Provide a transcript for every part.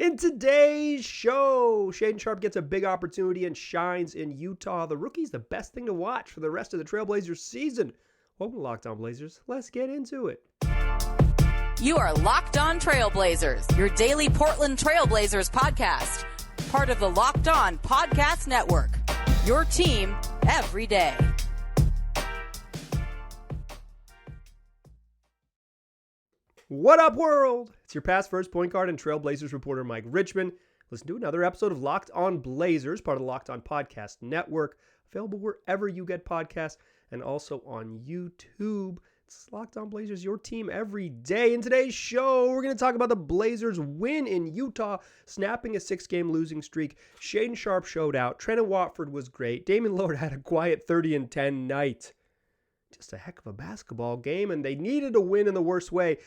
In today's show, Shaedon Sharpe gets a big opportunity and shines in Utah. The rookie's the best thing to watch for the rest of the Trailblazers season. Welcome to Locked On Blazers. Let's get into it. You are Locked On Trailblazers, your daily Portland Trailblazers podcast. Part of the Locked On Podcast Network, your team every day. What up, world? It's your past first point guard and Trailblazers reporter, Mike Richmond. Listen to another episode of Locked On Blazers, part of the Locked On Podcast Network, available wherever you get podcasts and also on YouTube. It's Locked On Blazers, your team every day. In today's show, we're going to talk about the Blazers' win in Utah, snapping a 6-game losing streak. Shaedon Sharpe showed out. Trendon Watford was great. Damian Lillard had a quiet 30-10 night. Just a heck of a basketball game, and they needed a win in the worst way.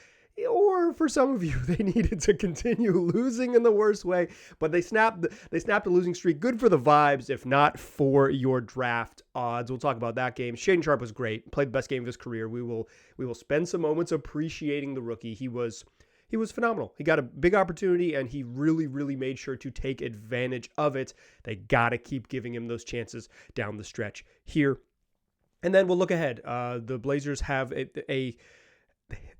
Or for some of you, they needed to continue losing in the worst way, but they snapped a losing streak. Good for the vibes, if not for your draft odds. We'll talk about that game. Shaedon Sharpe was great, played the best game of his career. We will spend some moments appreciating the rookie. He was phenomenal. He got a big opportunity, and he really made sure to take advantage of it. They got to keep giving him those chances down the stretch here. And then we'll look ahead. The Blazers have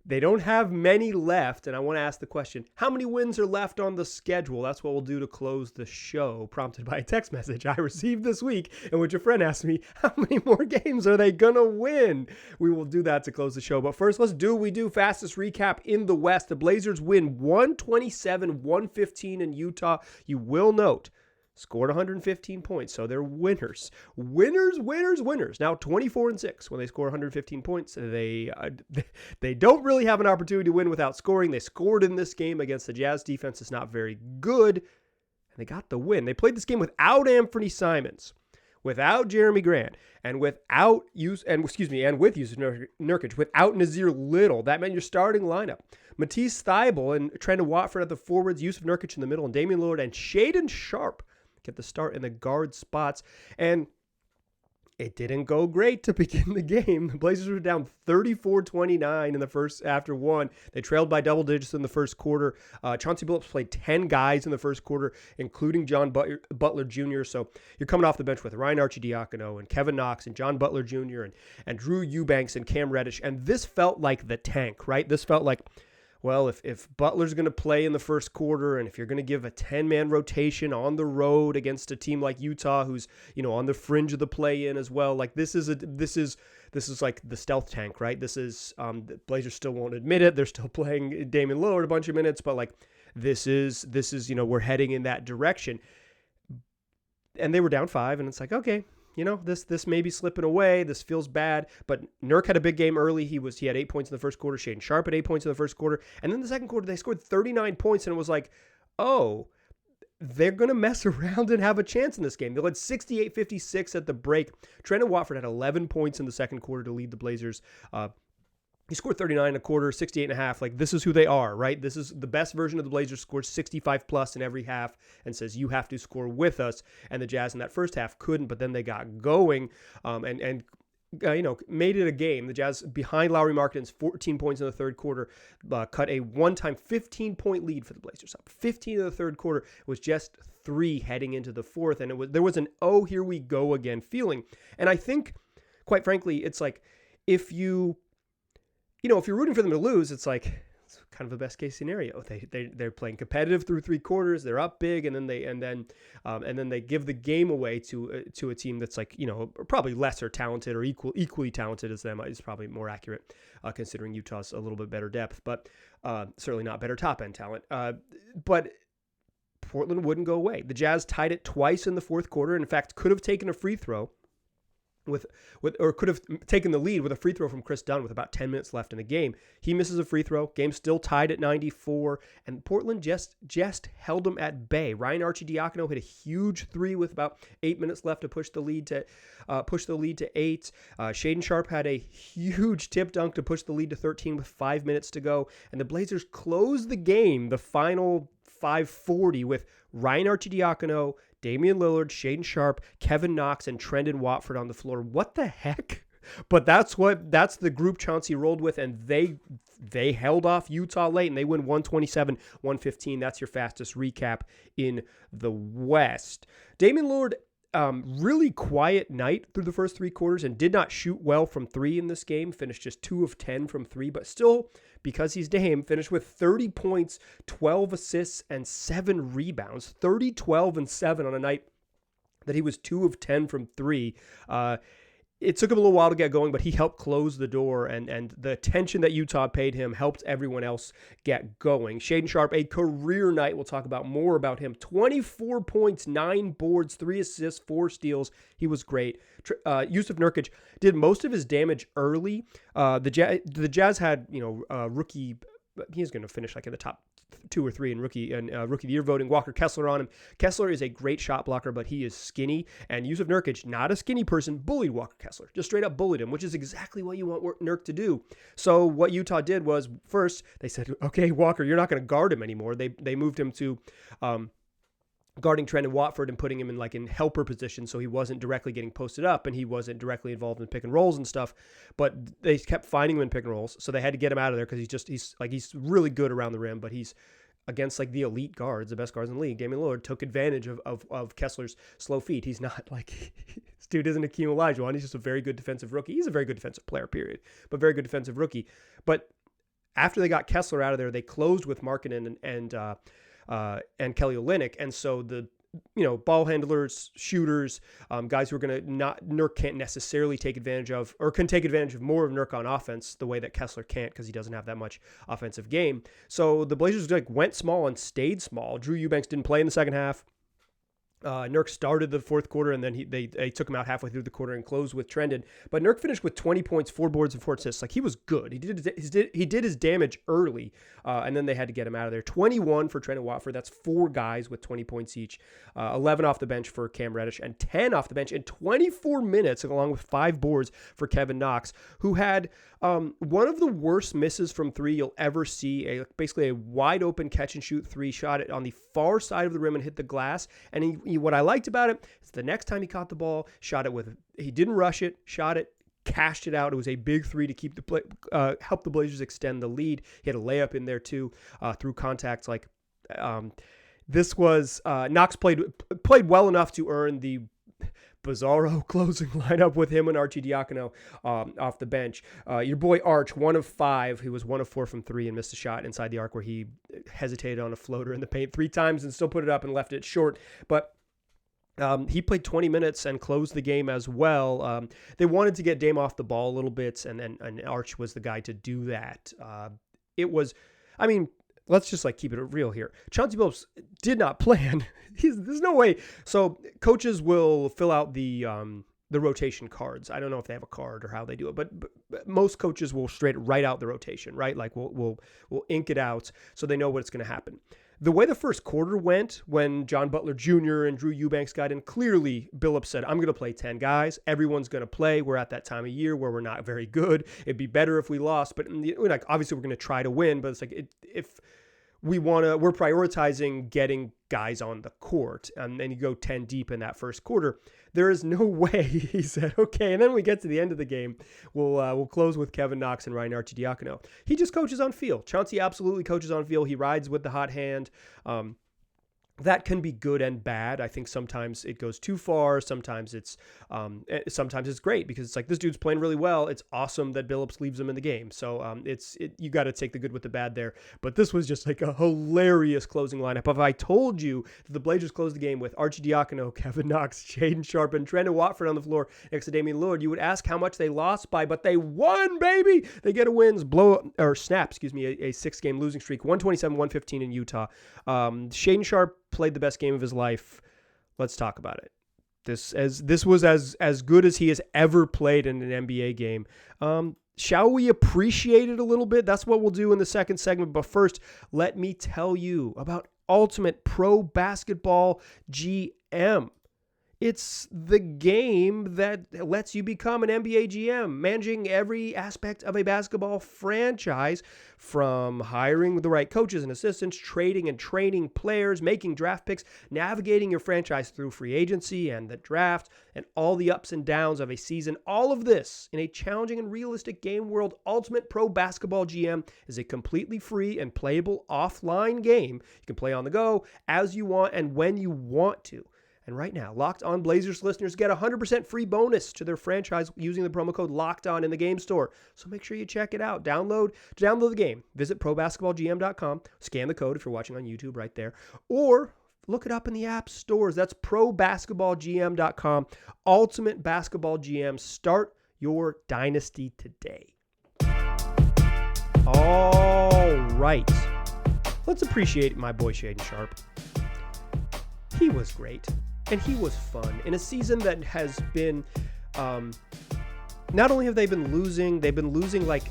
they don't have many left, and I want to ask the question, how many wins are left on the schedule? That's what we'll do to close the show, prompted by a text message I received this week in which a friend asked me, how many more games are they going to win? We will do that to close the show. But first, let's do what we do. Fastest recap in the West. The Blazers win 127-115 in Utah. You will note, scored 115 points, so they're winners. Winners. Now 24-6 when they score 115 points. They don't really have an opportunity to win without scoring. They scored in this game against the Jazz defense. It's not very good, and they got the win. They played this game without Anthony Simons, without Jeremy Grant, and with Yusuf Nurkic, without Nazir Little. That meant your starting lineup: Matisse Thybulle and Trendon Watford at the forwards, Yusuf Nurkic in the middle, and Damian Lillard and Shaedon Sharpe get the start in the guard spots. And it didn't go great to begin the game. The Blazers were down 34-29 in the first after one. They trailed by double digits in the first quarter. Chauncey Billups played 10 guys in the first quarter, including John Butler Jr. So you're coming off the bench with Ryan Arcidiacono and Kevin Knox and John Butler Jr. and Drew Eubanks and Cam Reddish. And this felt like the tank, right? This felt like, well, if Butler's going to play in the first quarter, and if you're going to give a 10-man rotation on the road against a team like Utah, who's on the fringe of the play-in as well, like this is like the stealth tank, right? This is the Blazers still won't admit it. They're still playing Damian Lillard a bunch of minutes, but like this is we're heading in that direction. And they were down 5, and it's like, okay, this may be slipping away. This feels bad. But Nurk had a big game early. He had 8 points in the first quarter. Shaedon Sharpe had 8 points in the first quarter. And then the second quarter, they scored 39 points. And it was like, oh, they're going to mess around and have a chance in this game. They led 68-56 at the break. Trendon Watford had 11 points in the second quarter to lead the Blazers. He scored 39 a quarter, 68 and a half. Like, this is who they are, right? This is the best version of the Blazers. Scored 65 plus in every half and says, you have to score with us. And the Jazz in that first half couldn't, but then they got going and made it a game. The Jazz, behind Lauri Markkanen's 14 points in the third quarter, cut a one-time 15-point lead for the Blazers. Up 15 in the third quarter. It was just 3 heading into the fourth. And there was an, oh, here we go again feeling. And I think, quite frankly, it's like, if you're rooting for them to lose, it's like, it's kind of a best case scenario. They're playing competitive through 3 quarters. They're up big, and then they give the game away to a team that's like, probably lesser talented or equally talented as them is probably more accurate, considering Utah's a little bit better depth, but certainly not better top end talent. But Portland wouldn't go away. The Jazz tied it twice in the fourth quarter, and in fact could have taken a free throw. Or could have taken the lead with a free throw from Chris Dunn with about 10 minutes left in the game. He misses a free throw. Game still tied at 94, and Portland just held them at bay. Ryan Arcidiacono hit a huge 3 with about 8 minutes left to push the lead to 8. Shaedon Sharpe had a huge tip dunk to push the lead to 13 with 5 minutes to go, and the Blazers closed the game, the final 5:40, with Ryan Arcidiacono, Damian Lillard, Shaedon Sharpe, Kevin Knox, and Trendon Watford on the floor. What the heck? But that's the group Chauncey rolled with, and they held off Utah late, and they win 127-115. That's your fastest recap in the West. Damian Lillard, really quiet night through the first three quarters and did not shoot well from three in this game. Finished just 2 of 10 from three, but still, because he's Dame, finished with 30 points, 12 assists, and 7 rebounds. 30, 12, and 7 on a night that he was 2 of 10 from three. It took him a little while to get going, but he helped close the door, and the attention that Utah paid him helped everyone else get going. Shaedon Sharpe, a career night. We'll talk about more about him. 24 points, 9 boards, 3 assists, 4 steals. He was great. Jusuf Nurkic did most of his damage early. The Jazz had, rookie. He's going to finish like in the top 2 or 3 in rookie of the year voting. Walker Kessler on him. Kessler is a great shot blocker, but he is skinny. And Jusuf Nurkic, not a skinny person, bullied Walker Kessler. Just straight up bullied him, which is exactly what you want Nurk to do. So what Utah did was, first, they said, okay, Walker, you're not going to guard him anymore. They moved him to guarding Trendon Watford and putting him in helper position, so he wasn't directly getting posted up and he wasn't directly involved in pick and rolls and stuff. But they kept finding him in pick and rolls, so they had to get him out of there because he's really good around the rim, but he's against the elite guards, the best guards in the league. Damian Lillard took advantage of Kessler's slow feet. He's not this dude isn't Akeem Olajuwon. He's just a very good defensive rookie. He's a very good defensive player, period, but very good defensive rookie. But after they got Kessler out of there, they closed with Markkanen and Kelly Olynyk, and so the ball handlers, shooters, guys who are going to Nurk can't necessarily take advantage of, or can take advantage of more of Nurk on offense the way that Kessler can't because he doesn't have that much offensive game. So the Blazers went small and stayed small. Drew Eubanks didn't play in the second half. Nurk started the fourth quarter, and then they took him out halfway through the quarter and closed with Trendon. But Nurk finished with 20 points, 4 boards, and 4 assists. He was good. He did his damage early, and then they had to get him out of there. 21 for Trendon Watford. That's 4 guys with 20 points each. 11 off the bench for Cam Reddish, and 10 off the bench in 24 minutes, along with 5 boards for Kevin Knox, who had one of the worst misses from three you'll ever see. Basically a wide open catch and shoot three, shot it on the far side of the rim and hit the glass. And what I liked about it is the next time he caught the ball, he didn't rush it, shot it, cashed it out. It was a big three to keep help the Blazers extend the lead. He had a layup in there too, through contacts. This was Knox played well enough to earn the bizarro closing lineup with him and Arcidiacono off the bench. Your boy Arch, 1 of 5. He was 1 of 4 from 3 and missed a shot inside the arc where he hesitated on a floater in the paint 3 times and still put it up and left it short. But he played 20 minutes and closed the game as well. They wanted to get Dame off the ball a little bit, and Arch was the guy to do that. Let's just keep it real here. Chauncey Billups did not plan. There's no way. So coaches will fill out the rotation cards. I don't know if they have a card or how they do it, but most coaches will straight write out the rotation, right? We'll ink it out so they know what's going to happen. The way the first quarter went, when John Butler Jr. and Drew Eubanks got in, clearly Billups said, I'm going to play 10 guys. Everyone's going to play. We're at that time of year where we're not very good. It'd be better if we lost, but obviously we're going to try to win. But it's if we're prioritizing getting guys on the court, and then you go 10 deep in that first quarter. There is no way, he said, okay, and then we get to the end of the game, we'll close with Kevin Knox and Ryan Arcidiacono. He just coaches on feel. Chauncey absolutely coaches on feel. He rides with the hot hand. That can be good and bad. I think sometimes it goes too far. Sometimes it's great because it's this dude's playing really well. It's awesome that Billups leaves him in the game. So you got to take the good with the bad there. But this was just a hilarious closing lineup. If I told you that the Blazers closed the game with Arcidiacono, Kevin Knox, Shaedon Sharpe, and Trendon Watford on the floor next to Damian Lillard, you would ask how much they lost by, but they won, baby. They get a wins, snap, a 6-game losing streak, 127-115 in Utah. Shaedon Sharpe played the best game of his life. Let's talk about it. This was as good as he has ever played in an NBA game. Shall we appreciate it a little bit? That's what we'll do in the second segment. But first, let me tell you about Ultimate Pro Basketball GM. It's the game that lets you become an NBA GM, managing every aspect of a basketball franchise, from hiring the right coaches and assistants, trading and training players, making draft picks, navigating your franchise through free agency and the draft, and all the ups and downs of a season. All of this in a challenging and realistic game world. Ultimate Pro Basketball GM is a completely free and playable offline game. You can play on the go, as you want, and when you want to. And right now, Locked On Blazers listeners get 100% free bonus to their franchise using the promo code Locked On in the game store. So make sure you check it out. Download the game. Visit probasketballgm.com. Scan the code if you're watching on YouTube right there. Or look it up in the app stores. That's probasketballgm.com. Ultimate Basketball GM. Start your dynasty today. All right. Let's appreciate my boy Shaedon Sharpe. He was great. And he was fun in a season that has been, not only have they've been losing like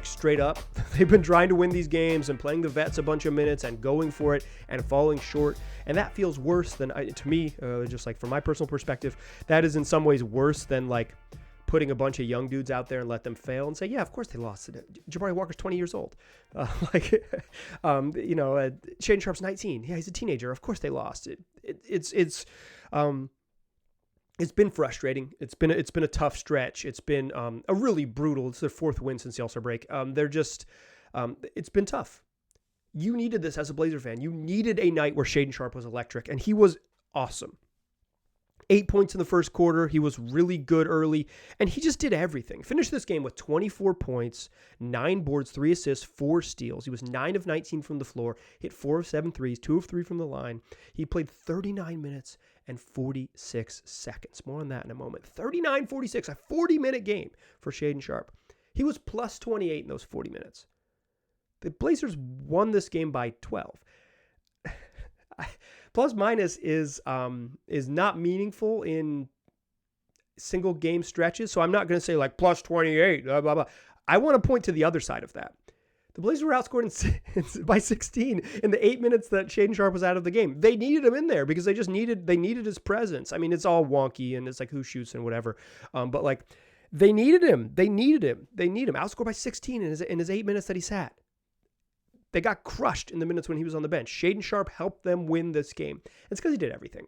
straight up. They've been trying to win these games and playing the vets a bunch of minutes and going for it and falling short. And that feels worse than, to me, just like from my personal perspective, that is in some ways worse than like putting a bunch of young dudes out there and let them fail and say, yeah, of course they lost. Jabari Walker's 20 years old. Shaedon Sharpe's 19. Yeah, he's a teenager. Of course they lost. It's been frustrating. It's been a tough stretch. It's been a really brutal. It's their fourth win since the All-Star break. It's been tough. You needed this as a Blazer fan. You needed a night where Shaedon Sharpe was electric, and he was awesome. 8 points in the first quarter. He was really good early, and he just did everything. Finished this game with 24 points, 9 boards, 3 assists, 4 steals. He was 9 of 19 from the floor, hit 4 of 7 threes, 2 of 3 from the line. He played 39 minutes and 46 seconds. More on that in a moment. 39-46, a 40-minute game for Shaedon Sharpe. He was plus 28 in those 40 minutes. The Blazers won this game by 12. Plus minus is not meaningful in single game stretches, so I'm not going to say like plus 28, blah, blah, blah. I want to point to the other side of that. The Blazers were outscored by 16 in the 8 minutes that Shaedon Sharpe was out of the game. They needed him in there because they needed his presence. I mean, it's all wonky and it's like who shoots and whatever. But like they needed him. They needed him. Outscored by 16 in his 8 minutes that he sat. They got crushed in the minutes when he was on the bench. Shaedon Sharpe helped them win this game. It's because he did everything.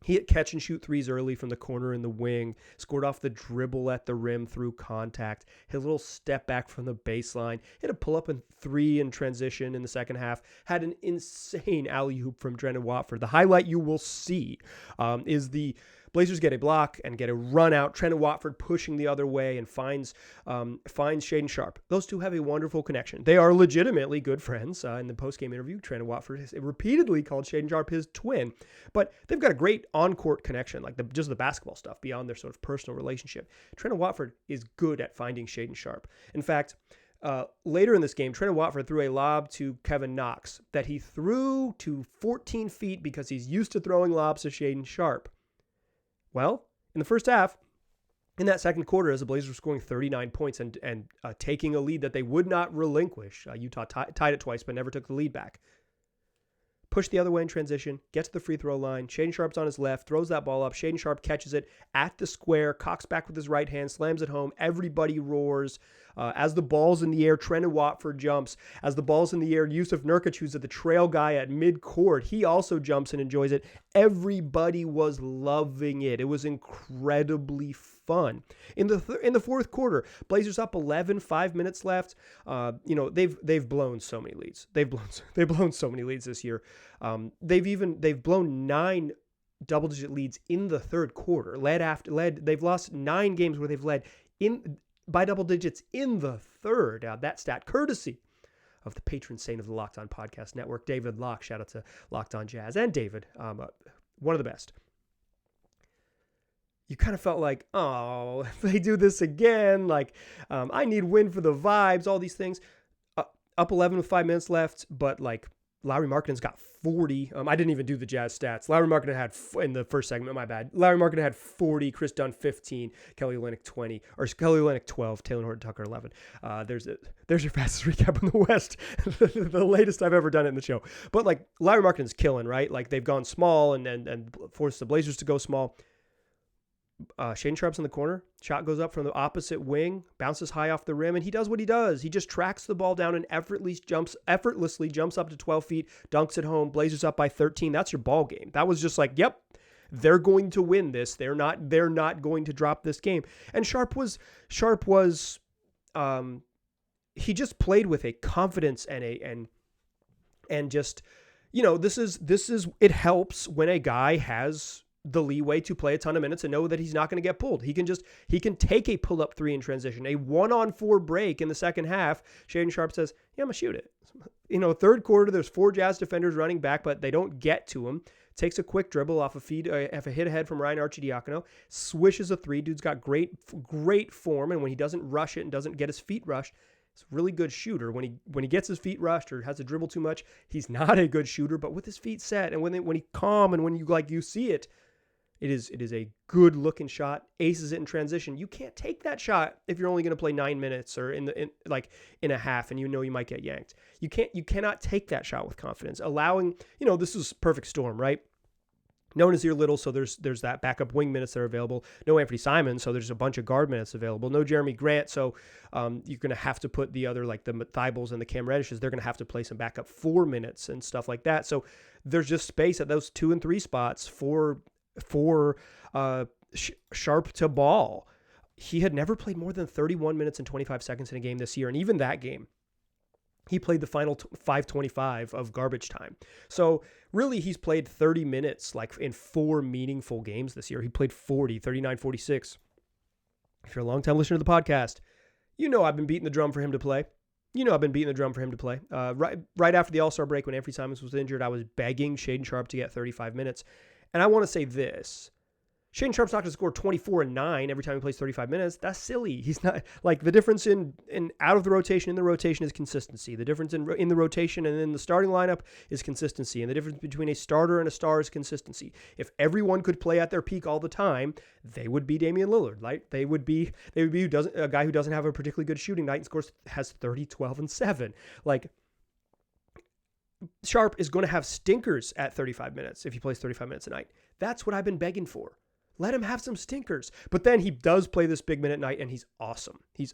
He hit catch and shoot threes early from the corner in the wing, scored off the dribble at the rim through contact, hit a little step back from the baseline, hit a pull-up and 3 in transition in the second half, had an insane alley-oop from Trendon Watford. The highlight you will see is the Blazers get a block and get a run out. Trendon Watford pushing the other way and finds Shaedon Sharpe. Those two have a wonderful connection. They are legitimately good friends. In the post-game interview, Trendon Watford has repeatedly called Shaedon Sharpe his twin. But they've got a great on-court connection, like just the basketball stuff beyond their sort of personal relationship. Trendon Watford is good at finding Shaedon Sharpe. In fact, later in this game, Trendon Watford threw a lob to Kevin Knox that he threw to 14 feet because he's used to throwing lobs to Shaedon Sharpe. Well, in the first half, in that second quarter, as the Blazers were scoring 39 points and taking a lead that they would not relinquish, Utah tied it twice but never took the lead back. Push the other way in transition, get to the free throw line. Shaedon Sharpe's on his left, throws that ball up. Shaedon Sharpe catches it at the square, cocks back with his right hand, slams it home. Everybody roars. As the ball's in the air, Trendon Watford jumps. As the ball's in the air, Yusuf Nurkic, who's the trail guy at midcourt, he also jumps and enjoys it. Everybody was loving it. It was incredibly fun. In the fourth quarter, Blazers up 11, 5 minutes left. They've blown so many leads. They've blown so many leads this year. They've blown 9 double-digit leads in the third quarter. They've lost 9 games where they've led by double digits in the third. That stat courtesy of the patron saint of the Locked On Podcast Network, David Locke. Shout out to Locked On Jazz and David, one of the best. You kind of felt like, oh, if they do this again, like I need win for the vibes, all these things. Up 11 with 5 minutes left, but like Lauri Markkanen's got 40. I didn't even do the Jazz stats. Lauri Markkanen had, in the first segment, my bad. Lauri Markkanen had 40, Chris Dunn 15, Kelly Olynyk 20, or Kelly Olynyk 12, Taylor Horton-Tucker 11. There's your fastest recap in the West. The latest I've ever done it in the show. But like Lauri Markkanen's killing, right? Like they've gone small and forced the Blazers to go small. Shaedon Sharpe's in the corner. Shot goes up from the opposite wing, bounces high off the rim, and he does what he does. He just tracks the ball down and effortlessly jumps up to 12 feet, dunks it home. Blazers up by 13. That's your ball game. That was just like, yep, they're going to win this. They're not going to drop this game. And Sharpe was he just played with a confidence and just, this is it helps when a guy has the leeway to play a ton of minutes and know that he's not going to get pulled. He can take a pull-up three in transition, a 1-on-4 break in the second half. Shaedon Sharpe says, yeah, I'm going to shoot it. Third quarter, there's 4 Jazz defenders running back, but they don't get to him. Takes a quick dribble off a hit ahead from Ryan Arcidiacono, swishes a three. Dude's got great form, and when he doesn't rush it and doesn't get his feet rushed, he's a really good shooter. When he gets his feet rushed or has to dribble too much, he's not a good shooter, but with his feet set and when he calm and when you see it, it is a good looking shot, aces it in transition. You can't take that shot if you're only going to play 9 minutes or in a half and you might get yanked. You cannot take that shot with confidence. Allowing, this is perfect storm, right? No Nasir Little, so there's that backup wing minutes that are available. No Anthony Simons, so there's a bunch of guard minutes available. No Jeremy Grant, so you're going to have to put the other, like the Thibels and the Cam Reddishes, they're going to have to play some backup 4 minutes and stuff like that. So there's just space at those 2 and 3 spots for Sharpe to ball. He had never played more than 31 minutes and 25 seconds in a game this year, and even that game, he played the final 5:25 of garbage time. So really, he's played 30 minutes like in 4 meaningful games this year. He played 40, 39, 46. If you're a long-time listener to the podcast, I've been beating the drum for him to play. Right after the All-Star break when Anthony Simons was injured, I was begging Shaedon Sharpe to get 35 minutes. And I want to say this. Shaedon Sharpe's not going to score 24 and 9 every time he plays 35 minutes. That's silly. He's not, like, the difference in out of the rotation, in the rotation is consistency. The difference in the rotation and in the starting lineup is consistency. And the difference between a starter and a star is consistency. If everyone could play at their peak all the time, they would be Damian Lillard. Right? They would be a guy who doesn't have a particularly good shooting night and has 30, 12, and 7. Like, Sharpe is going to have stinkers at 35 minutes if he plays 35 minutes a night. That's what I've been begging for. Let him have some stinkers. But then he does play this big minute night, and he's awesome. He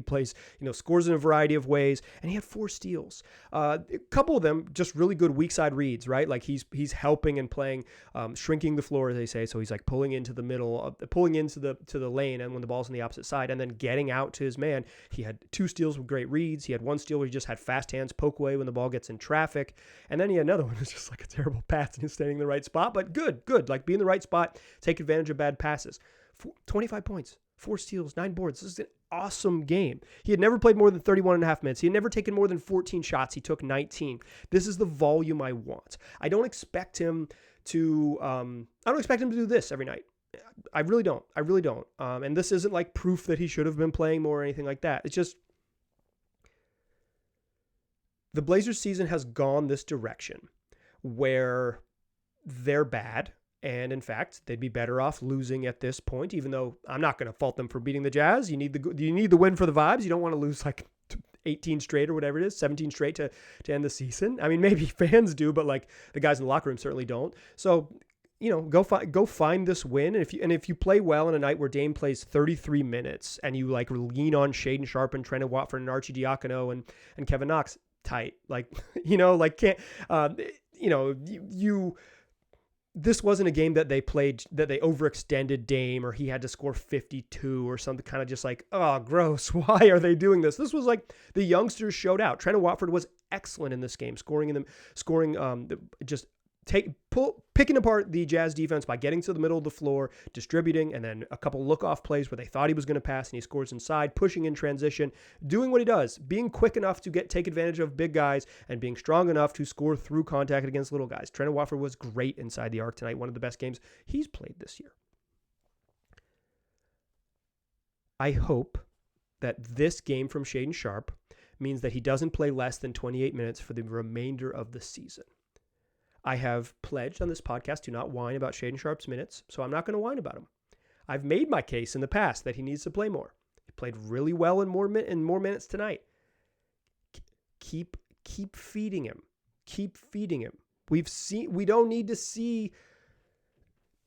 plays, scores in a variety of ways, and he had 4 steals. A couple of them just really good weak side reads, right? Like he's helping and playing, shrinking the floor, as they say. So he's like pulling into the middle, pulling into the lane, and when the ball's on the opposite side, and then getting out to his man. He had 2 steals with great reads. He had 1 steal where he just had fast hands, poke away when the ball gets in traffic, and then he had another one that's just like a terrible pass, and he's standing in the right spot. But good, like be in the right spot, take advantage of bad passes. 25 points, 4 steals, 9 boards. This is an awesome game. He had never played more than 31 and a half minutes. He had never taken more than 14 shots. He took 19. This is the volume I want. I don't expect him to do this every night. I really don't. And this isn't like proof that he should have been playing more or anything like that. It's just the Blazers season has gone this direction where they're bad. And in fact, they'd be better off losing at this point, even though I'm not going to fault them for beating the Jazz. You need the win for the vibes. You don't want to lose like 18 straight or whatever it is, 17 straight to end the season. I mean, maybe fans do, but like the guys in the locker room certainly don't. So, go find this win. And if you play well in a night where Dame plays 33 minutes and you like lean on Shaedon Sharpe and Trendon Watford and Arcidiacono and Kevin Knox, tight. This wasn't a game that they played, that they overextended Dame or he had to score 52 or something, kind of just like, oh, gross. Why are they doing this? This was like the youngsters showed out. Trendon Watford was excellent in this game, picking apart the Jazz defense by getting to the middle of the floor, distributing, and then a couple look-off plays where they thought he was going to pass and he scores inside, pushing in transition, doing what he does, being quick enough to take advantage of big guys and being strong enough to score through contact against little guys. Trendon Watford was great inside the arc tonight, one of the best games he's played this year. I hope that this game from Shaedon Sharpe means that he doesn't play less than 28 minutes for the remainder of the season. I have pledged on this podcast to not whine about Shaedon Sharpe's minutes, so I'm not going to whine about him. I've made my case in the past that he needs to play more. He played really well in more minutes tonight. Keep feeding him. Keep feeding him. We don't need to see.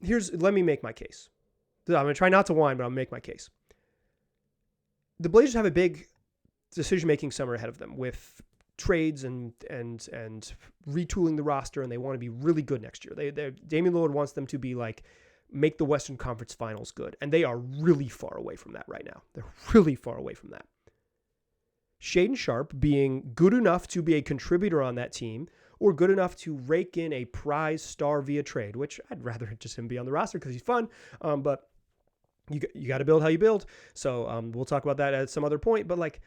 Let me make my case. I'm going to try not to whine, but I'll make my case. The Blazers have a big decision-making summer ahead of them with trades and retooling the roster, and they want to be really good next year. Damian Lillard wants them to be like, make the Western Conference Finals good, and they are really far away from that right now. They're really far away from that. Shaedon Sharpe being good enough to be a contributor on that team, or good enough to rake in a prize star via trade, which I'd rather just him be on the roster because he's fun, but you got to build how you build. So we'll talk about that at some other point. But like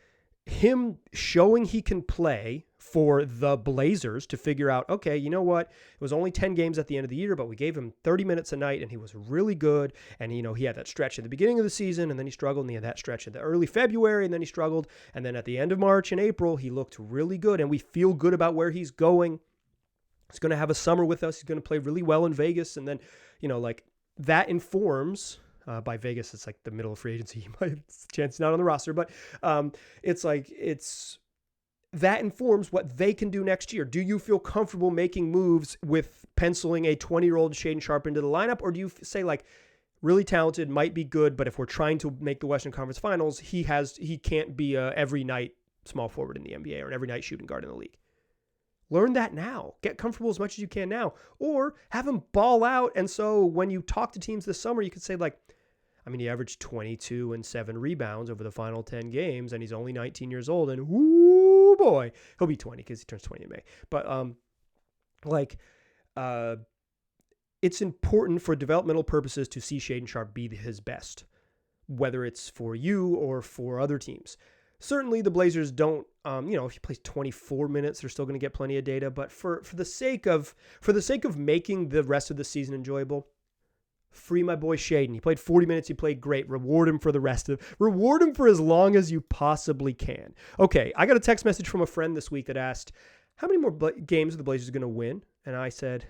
him showing he can play for the Blazers to figure out, okay, you know what? It was only 10 games at the end of the year, but we gave him 30 minutes a night and he was really good. And, he had that stretch at the beginning of the season and then he struggled. And he had that stretch in the early February and then he struggled. And then at the end of March and April, he looked really good and we feel good about where he's going. He's going to have a summer with us. He's going to play really well in Vegas. And then, like that informs... by Vegas, it's like the middle of free agency. It's a chance not on the roster, but that informs what they can do next year. Do you feel comfortable making moves with penciling a 20-year-old Shaedon Sharpe into the lineup, or do you say like really talented, might be good, but if we're trying to make the Western Conference Finals, he can't be a every night small forward in the NBA or an every night shooting guard in the league? Learn that now. Get comfortable as much as you can now, or have him ball out. And so when you talk to teams this summer, you could say like, he averaged 22 and 7 rebounds over the final 10 games, and he's only 19 years old, and whoo boy, he'll be 20 because he turns 20 in May. But it's important for developmental purposes to see Shaedon Sharpe be his best, whether it's for you or for other teams. Certainly the Blazers don't, if he plays 24 minutes, they're still going to get plenty of data, but for the sake of making the rest of the season enjoyable, free my boy Shaedon. He played 40 minutes. He played great. Reward him for reward him for as long as you possibly can. Okay, I got a text message from a friend this week that asked, how many more games are the Blazers going to win? And I said,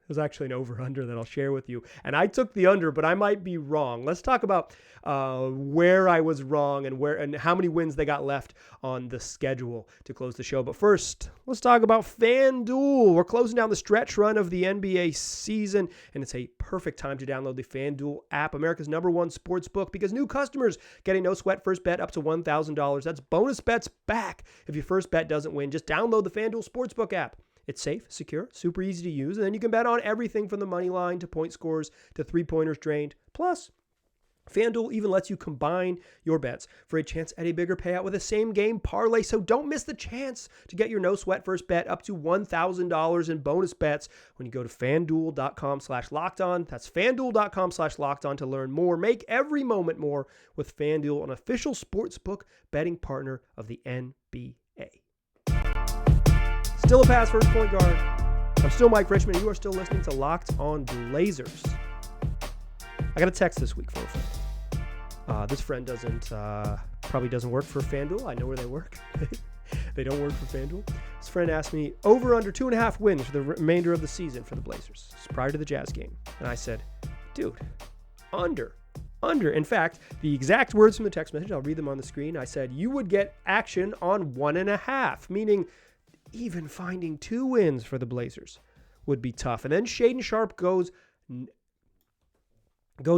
there's actually an over-under that I'll share with you. And I took the under, but I might be wrong. Let's talk about where I was wrong and how many wins they got left on the schedule to close the show. But first, let's talk about FanDuel. We're closing down the stretch run of the NBA season, and it's a perfect time to download the FanDuel app, America's #1 sports book, because new customers get a no-sweat first bet up to $1,000. That's bonus bets back if your first bet doesn't win. Just download the FanDuel Sportsbook app. It's safe, secure, super easy to use, and then you can bet on everything from the money line to point scores to three-pointers drained. Plus, FanDuel even lets you combine your bets for a chance at a bigger payout with a same-game parlay, so don't miss the chance to get your no-sweat first bet up to $1,000 in bonus bets when you go to FanDuel.com/lockedon. That's FanDuel.com/lockedon to learn more. Make every moment more with FanDuel, an official sportsbook betting partner of the NBA. Still a pass first point guard. I'm still Mike Richmond, and you are still listening to Locked On Blazers. I got a text this week from a friend. This friend probably doesn't work for FanDuel. I know where they work. They don't work for FanDuel. This friend asked me, over under 2.5 wins for the remainder of the season for the Blazers. It's prior to the Jazz game. And I said, dude, under. In fact, the exact words from the text message, I'll read them on the screen. I said, you would get action on 1.5, meaning even finding 2 wins for the Blazers would be tough. And then Shaedon Sharpe goes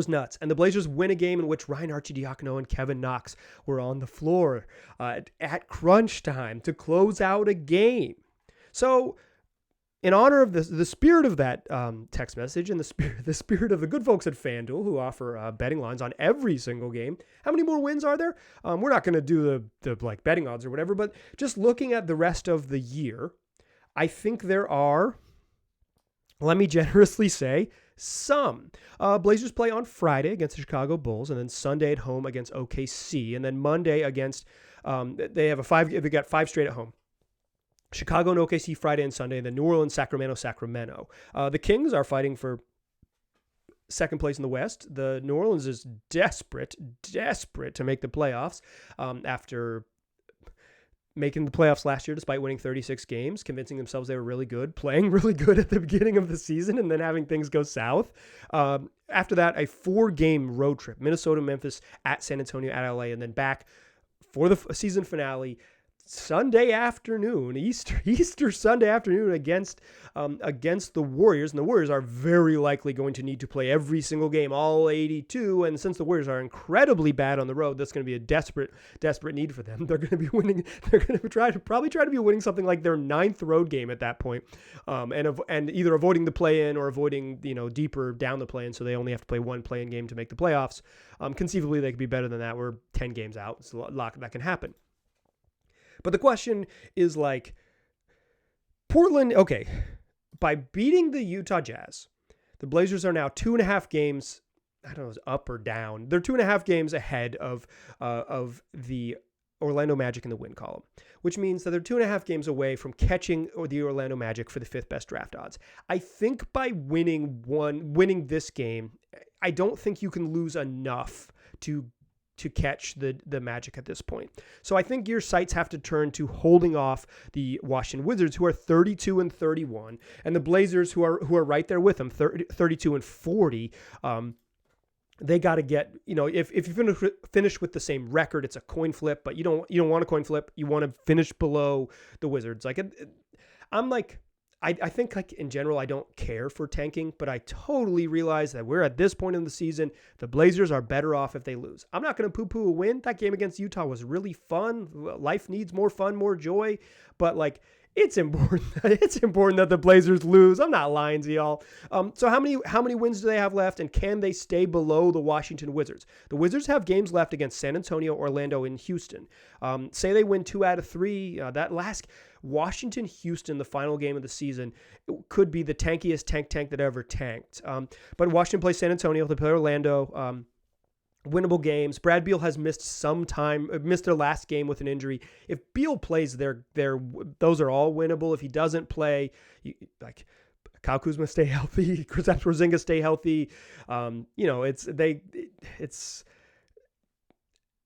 nuts. And the Blazers win a game in which Ryan Arcidiacono and Kevin Knox were on the floor at crunch time to close out a game. So in honor of the spirit of that text message and the spirit of the good folks at FanDuel who offer betting lines on every single game, how many more wins are there? We're not going to do the like betting odds or whatever, but just looking at the rest of the year, I think there are, let me generously say, some. Blazers play on Friday against the Chicago Bulls, and then Sunday at home against OKC, and then Monday against they got 5 straight at home. Chicago and OKC Friday and Sunday, and then New Orleans, Sacramento. The Kings are fighting for second place in the West. The New Orleans is desperate to make the playoffs after making the playoffs last year despite winning 36 games, convincing themselves they were really good, playing really good at the beginning of the season, and then having things go south. After that, a 4-game road trip: Minnesota, Memphis, at San Antonio, at LA, and then back for the season finale Sunday afternoon, Easter Sunday afternoon against the Warriors. And the Warriors are very likely going to need to play every single game, all 82. And since the Warriors are incredibly bad on the road, that's going to be a desperate need for them. They're going to be winning. They're going to probably try to be winning something like their 9th road game at that point, and either avoiding the play-in or avoiding deeper down the play-in, so they only have to play one play-in game to make the playoffs. Conceivably, they could be better than that. We're 10 games out. It's a lot that can happen. But the question is, like, Portland, okay, by beating the Utah Jazz, the Blazers are now 2.5 games, I don't know, up or down. They're 2.5 games ahead of the Orlando Magic in the win column, which means that they're 2.5 games away from catching the Orlando Magic for the 5th best draft odds. I think by winning this game, I don't think you can lose enough to catch the Magic at this point. So I think your sights have to turn to holding off the Washington Wizards, who are 32-31, and the Blazers, who are right there with them, 32-40. They got to get, if you finish with the same record, it's a coin flip, but you don't want a coin flip. You want to finish below the Wizards. I think, like, in general, I don't care for tanking, but I totally realize that we're at this point in the season. The Blazers are better off if they lose. I'm not going to poo-poo a win. That game against Utah was really fun. Life needs more fun, more joy. But, like, it's important. It's important that the Blazers lose. I'm not lying to y'all. So how many wins do they have left, and can they stay below the Washington Wizards? The Wizards have games left against San Antonio, Orlando, and Houston. Say they win 2 out of 3. That last Washington-Houston, the final game of the season, could be the tankiest tank that ever tanked. But Washington plays San Antonio. They play Orlando. Winnable games. Brad Beal has missed their last game with an injury. If Beal plays, those are all winnable. If he doesn't play, Kyle Kuzma stay healthy, Kristaps Porzingis stay healthy.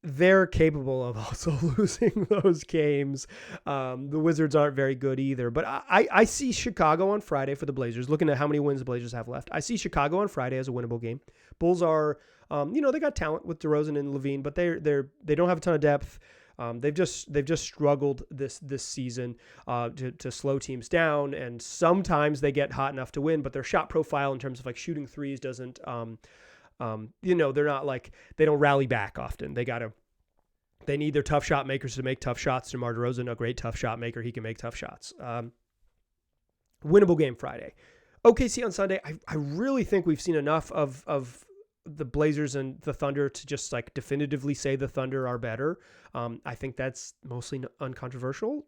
They're capable of also losing those games. The Wizards aren't very good either. But I see Chicago on Friday for the Blazers, looking at how many wins the Blazers have left. I see Chicago on Friday as a winnable game. Bulls are, they got talent with DeRozan and Levine, but they don't have a ton of depth. They've just struggled this season to slow teams down, and sometimes they get hot enough to win, but their shot profile in terms of, like, shooting threes doesn't they're not, like, they don't rally back often. They need their tough shot makers to make tough shots. DeMar DeRozan, a great tough shot maker. He can make tough shots. Winnable game Friday. OKC on Sunday. I really think we've seen enough of the Blazers and the Thunder to just, like, definitively say the Thunder are better. I think that's mostly uncontroversial.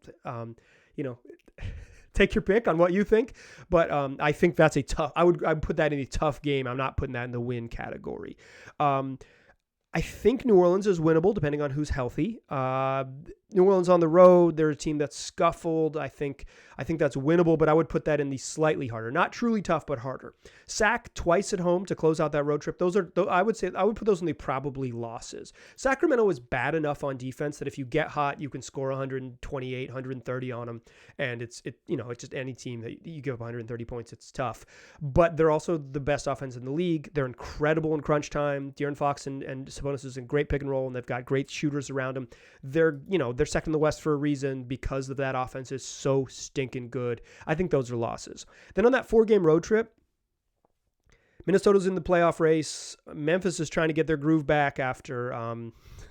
Take your pick on what you think, but I think that's a tough. I'd put that in a tough game. I'm not putting that in the win category. I think New Orleans is winnable depending on who's healthy. New Orleans on the road, they're a team that's scuffled. I think that's winnable, but I would put that in the slightly harder. Not truly tough, but harder. Sac twice at home to close out that road trip. I would put those in the probably losses. Sacramento is bad enough on defense that if you get hot, you can score 128, 130 on them, and it's just any team that you give up 130 points, it's tough. But they're also the best offense in the league. They're incredible in crunch time. De'Aaron Fox and Sabonis is in great pick and roll, and they've got great shooters around them. They're second in the West for a reason because of that offense is so stinking good. I think those are losses. Then on that 4-game road trip, Minnesota's in the playoff race. Memphis is trying to get their groove back after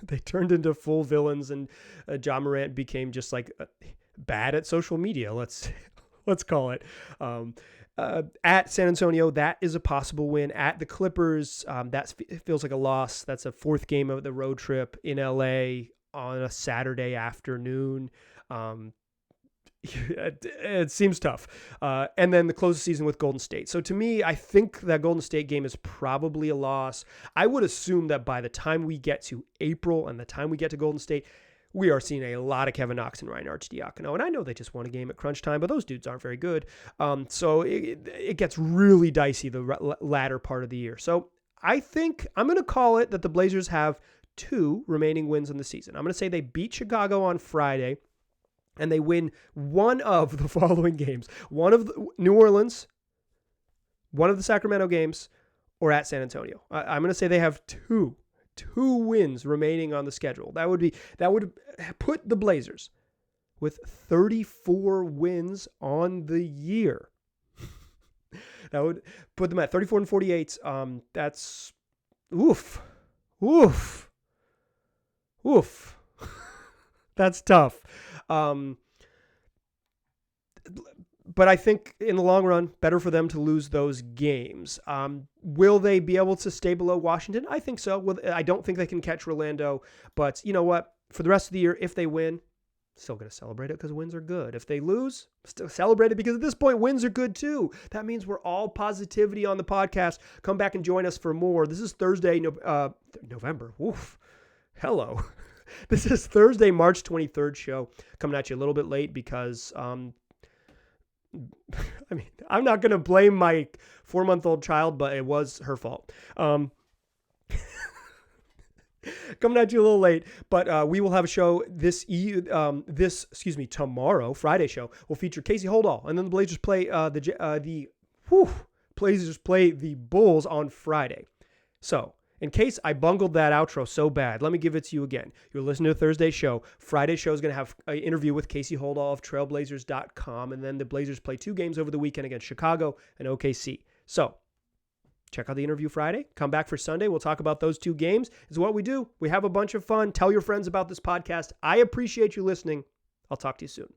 they turned into full villains, and Ja Morant became just, like, bad at social media. Let's call it. At San Antonio, that is a possible win. At the Clippers, that feels like a loss. That's a 4th game of the road trip in LA on a Saturday afternoon. It seems tough. And then the close of the season with Golden State. So to me, I think that Golden State game is probably a loss. I would assume that by the time we get to April and the time we get to Golden State, we are seeing a lot of Kevin Knox and Ryan Arcidiacono. And I know they just won a game at crunch time, but those dudes aren't very good. So it gets really dicey the latter part of the year. So I think I'm going to call it that the Blazers have 2 remaining wins in the season. I'm going to say they beat Chicago on Friday, and they win one of the following games, one of New Orleans, one of the Sacramento games, or at San Antonio. I'm going to say they have two wins remaining on the schedule. That would put the Blazers with 34 wins on the year. That would put them at 34 and 48. That's oof. That's tough. But I think in the long run, better for them to lose those games. Will they be able to stay below Washington? I think so. I don't think they can catch Orlando. But you know what? For the rest of the year, if they win, still going to celebrate it because wins are good. If they lose, still celebrate it because at this point, wins are good too. That means we're all positivity on the podcast. Come back and join us for more. This is Thursday, November. Oof. Hello. This is Thursday, March 23rd show. Coming at you a little bit late because, I'm not going to blame my 4-month-old child, but it was her fault. Coming at you a little late, but we will have a show tomorrow, Friday show, will feature Casey Holdall, and then the Blazers play Blazers play the Bulls on Friday. So, in case I bungled that outro so bad, let me give it to you again. You're listening to Thursday's show. Friday's show is going to have an interview with Casey Holdall of Trailblazers.com, and then the Blazers play 2 games over the weekend against Chicago and OKC. So, check out the interview Friday. Come back for Sunday. We'll talk about those 2 games. It's what we do. We have a bunch of fun. Tell your friends about this podcast. I appreciate you listening. I'll talk to you soon.